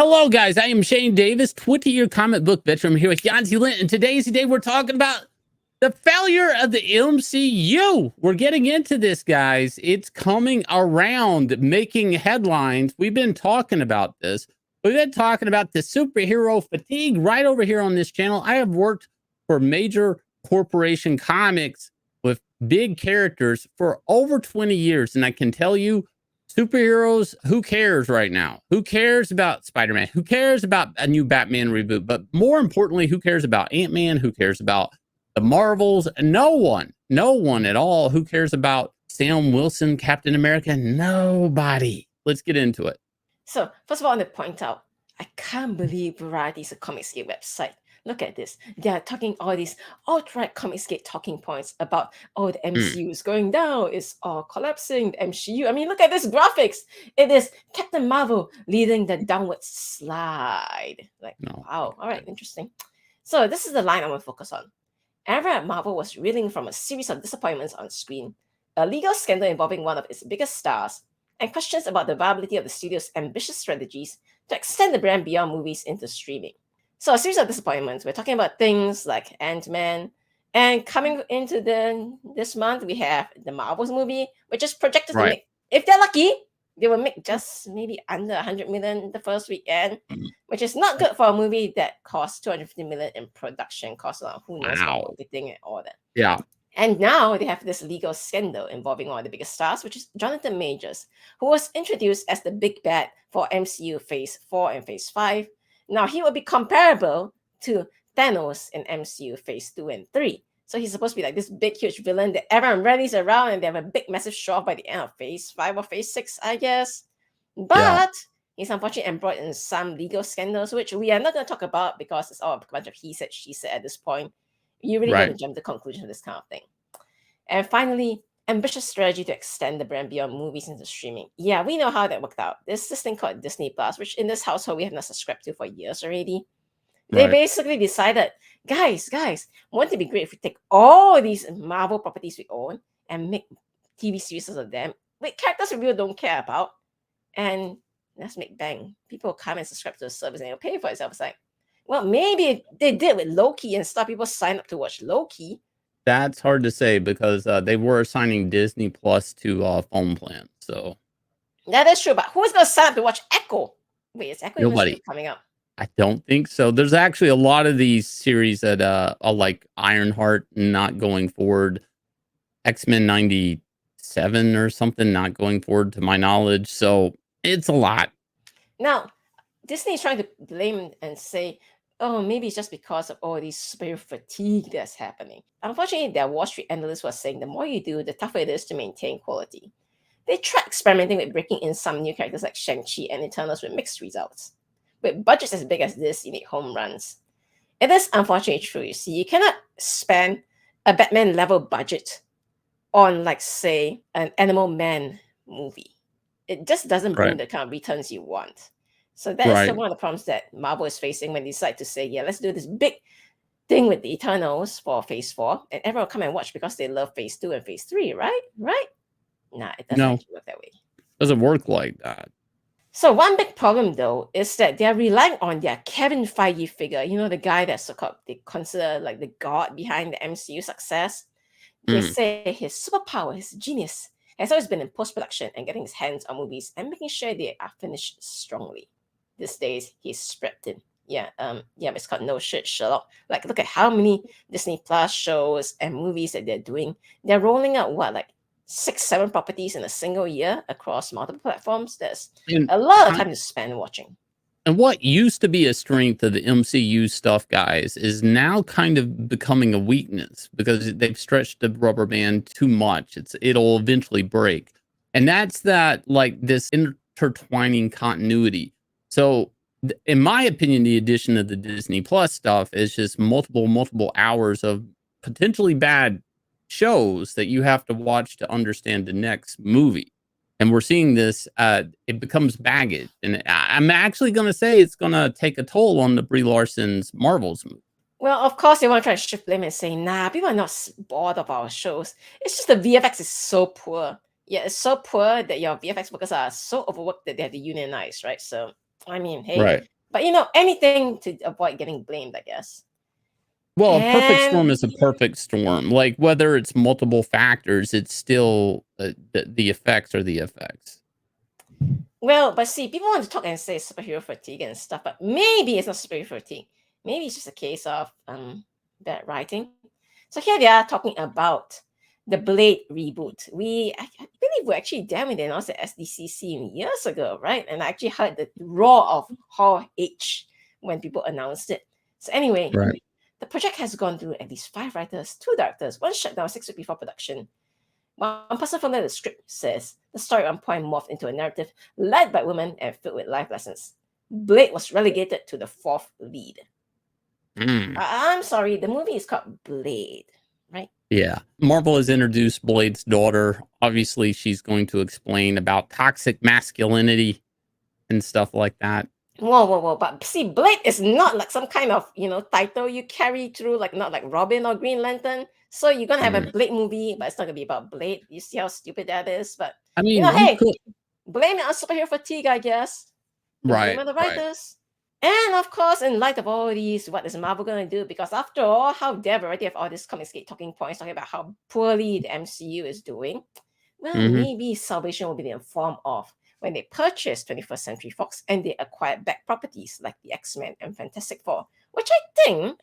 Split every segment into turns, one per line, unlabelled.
Hello, guys. I am Shane Davis, 20-year comic book veteran. I'm here with Yanzi Lint, and today's the day we're talking about the failure of the MCU. We're getting into this, guys. It's coming around, making headlines. We've been talking about this. We've been talking about the superhero fatigue right over here on this channel. I have worked for major corporation comics with big characters for over 20 years, and I can tell you, superheroes, who cares right now? Who cares about Spider-Man? Who cares about a new Batman reboot? But more importantly, who cares about Ant-Man? Who cares about the Marvels? No one at all. Who cares about Sam Wilson, Captain America? Nobody. Let's get into it.
So, first of all, I want to point out, I can't believe Variety is a Comicsgate website. Look at this. They are talking all these alt-right Comicsgate talking points about, oh, the MCU is going down, it's all collapsing, the MCU. I mean, look at this graphics. It is Captain Marvel leading the downward slide. Like,
No.
wow. All right, interesting. So, this is the line I want to focus on. Everyone at Marvel was reeling from a series of disappointments on screen, a legal scandal involving one of its biggest stars, and questions about the viability of the studio's ambitious strategies to extend the brand beyond movies into streaming. So a series of disappointments. We're talking about things like Ant-Man, and coming into this month, we have the Marvels movie, which is projected to make, if they're lucky, they will make just maybe under 100 million the first weekend, which is not good for a movie that costs 250 million in production costs. Who knows about marketing and all that.
Yeah.
And now they have this legal scandal involving one of the biggest stars, which is Jonathan Majors, who was introduced as the big bad for MCU Phase 4 and Phase 5. Now he will be comparable to Thanos in MCU Phase 2 and 3. So he's supposed to be like this big, huge villain that everyone rallies around, and they have a big, massive show-off by the end of Phase 5 or Phase 6, I guess. But he's unfortunately embroiled in some legal scandals, which we are not going to talk about because it's all a bunch of he said, she said at this point. You really want to jump to the conclusion of this kind of thing. And finally, ambitious strategy to extend the brand beyond movies into streaming. Yeah, we know how that worked out. There's this thing called Disney Plus, which in this household we have not subscribed to for years already. They basically decided, guys, wouldn't it be great if we take all these Marvel properties we own and make TV series of them with characters we really don't care about, and let's make bang. People come and subscribe to the service and they'll pay for it. So I was like, well, maybe they did with Loki and stuff. People sign up to watch Loki.
That's hard to say because they were assigning Disney Plus to phone plans. So
that is true. But who's going to sign up to watch Echo? Wait, is Echo even coming up?
I don't think so. There's actually a lot of these series that are like Ironheart not going forward, X-Men 97 or something not going forward to my knowledge. So it's a lot.
Now, Disney is trying to blame and say, oh, maybe it's just because of all this superhero fatigue that's happening. Unfortunately, their Wall Street analysts were saying the more you do, the tougher it is to maintain quality. They tried experimenting with breaking in some new characters like Shang-Chi and Eternals with mixed results. With budgets as big as this, you need home runs. It is unfortunately true, you see. You cannot spend a Batman-level budget on, like, say, an Animal Man movie. It just doesn't bring the kind of returns you want. So that's one of the problems that Marvel is facing when they decide to say, yeah, let's do this big thing with the Eternals for Phase 4, and everyone will come and watch because they love Phase 2 and Phase 3, right? Nah, it doesn't actually work that way.
It doesn't work like that.
So one big problem, though, is that they're relying on their Kevin Feige figure, you know, the guy that's so-called they consider like the god behind the MCU success. They say his superpower, his genius, has always been in post-production and getting his hands on movies and making sure they are finished strongly. These days, he's spread thin. It's called No Shit Sherlock. Like, look at how many Disney Plus shows and movies that they're doing. They're rolling out, like 6-7 properties in a single year across multiple platforms. There's a lot of time to spend watching.
And what used to be a strength of the MCU stuff, guys, is now kind of becoming a weakness because they've stretched the rubber band too much. It'll eventually break. And that's that, like, this intertwining continuity. So in my opinion, the addition of the Disney Plus stuff is just multiple hours of potentially bad shows that you have to watch to understand the next movie. And we're seeing this, it becomes baggage. And I'm actually going to say it's going to take a toll on the Brie Larson's Marvels movie.
Well, of course, they want to try to shift blame and say, nah, people are not bored of our shows. It's just the VFX is so poor. Yeah, it's so poor that your VFX workers are so overworked that they have to unionize, right? So I mean, hey,
Right.
but anything to avoid getting blamed, I guess.
Well, a perfect storm
And
is a perfect storm. Like whether it's multiple factors, it's still the effects are the effects.
well, but see, people want to talk and say superhero fatigue and stuff, but maybe it's not superhero fatigue. Maybe it's just a case of bad writing. So here they are talking about the Blade reboot. I believe we actually damn it announced at SDCC years ago, right? And I actually heard the roar of Hall H when people announced it. So anyway,
Right.
the project has gone through at least 5 writers, 2 directors, 1 shutdown 6 weeks before production. One person from the script says the story on point morphed into a narrative led by women and filled with life lessons. Blade was relegated to the 4th lead. I'm sorry, the movie is called Blade, right?
Yeah. Marvel has introduced Blade's daughter. Obviously, she's going to explain about toxic masculinity and stuff like that.
Whoa. But see, Blade is not like some kind of, title you carry through, like not like Robin or Green Lantern. So you're going to have a Blade movie, but it's not going to be about Blade. You see how stupid that is? But,
I mean,
hey,
could.
Blame it on superhero fatigue, I guess.
Right.
Blame the writers. And of course, in light of all these, what is Marvel going to do? Because after all, how dare we already have all these Comicsgate talking points talking about how poorly the MCU is doing? Well, maybe salvation will be in the form of when they purchased 21st Century Fox and they acquired back properties like the X-Men and Fantastic Four, which I think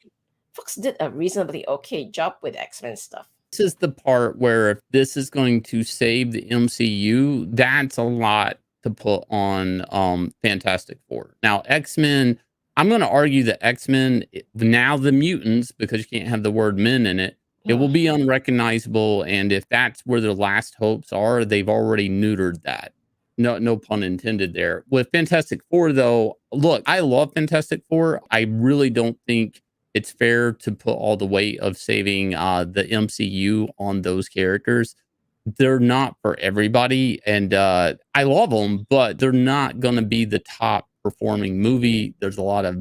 Fox did a reasonably okay job with X-Men stuff.
This is the part where if this is going to save the MCU, that's a lot to put on Fantastic Four. Now, X-Men, I'm going to argue that X-Men, now the mutants, because you can't have the word men in it, it will be unrecognizable. And if that's where their last hopes are, they've already neutered that. No pun intended there. With Fantastic Four, though, look, I love Fantastic Four. I really don't think it's fair to put all the weight of saving the MCU on those characters. They're not for everybody, and I love them, but they're not going to be the top performing movie. There's a lot of,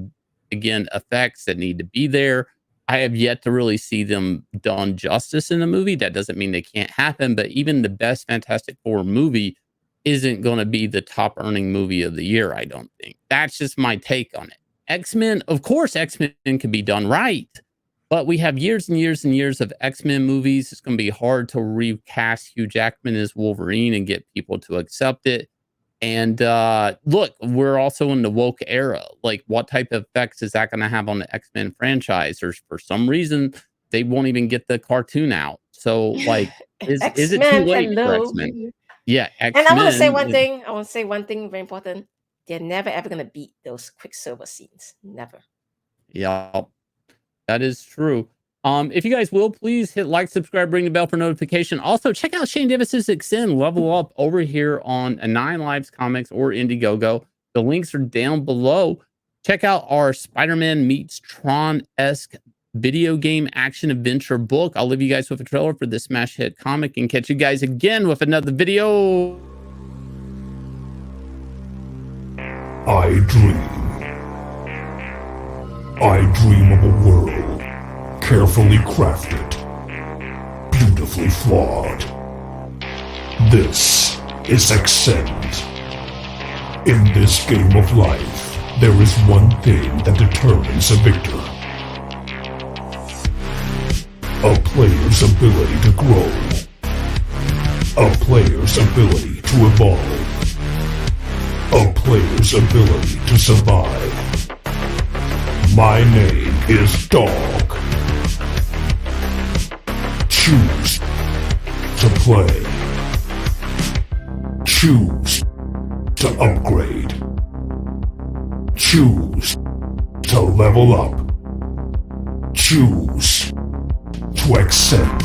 again, effects that need to be there. I have yet to really see them done justice in a movie. That doesn't mean they can't happen, but even the best Fantastic Four movie isn't going to be the top earning movie of the year, I don't think. That's just my take on it. X-Men, of course, X-Men can be done right, but we have years and years and years of X-Men movies. It's going to be hard to recast Hugh Jackman as Wolverine and get people to accept it. And look, we're also in the woke era. Like, what type of effects is that going to have on the X-Men franchise? Or for some reason, they won't even get the cartoon out. So, like, is it too late for X-Men? Yeah, X-Men.
And I want to say one thing. I want to say one thing very important. They're never ever going to beat those Quicksilver scenes. Never.
Yeah, that is true. If you guys will, please hit like, subscribe, ring the bell for notification. Also, check out Shane Davis's Axcend Level Up over here on Nine Lives Comics or Indiegogo. The links are down below. Check out our Spider-Man meets Tron-esque video game action adventure book. I'll leave you guys with a trailer for this smash hit comic and catch you guys again with another video.
I dream of a world carefully crafted, beautifully flawed. This is Axcend. In this game of life, there is one thing that determines a victor. A player's ability to grow. A player's ability to evolve. A player's ability to survive. My name is Dog. Choose to play. Choose to upgrade. Choose to level up. Choose to Axcend.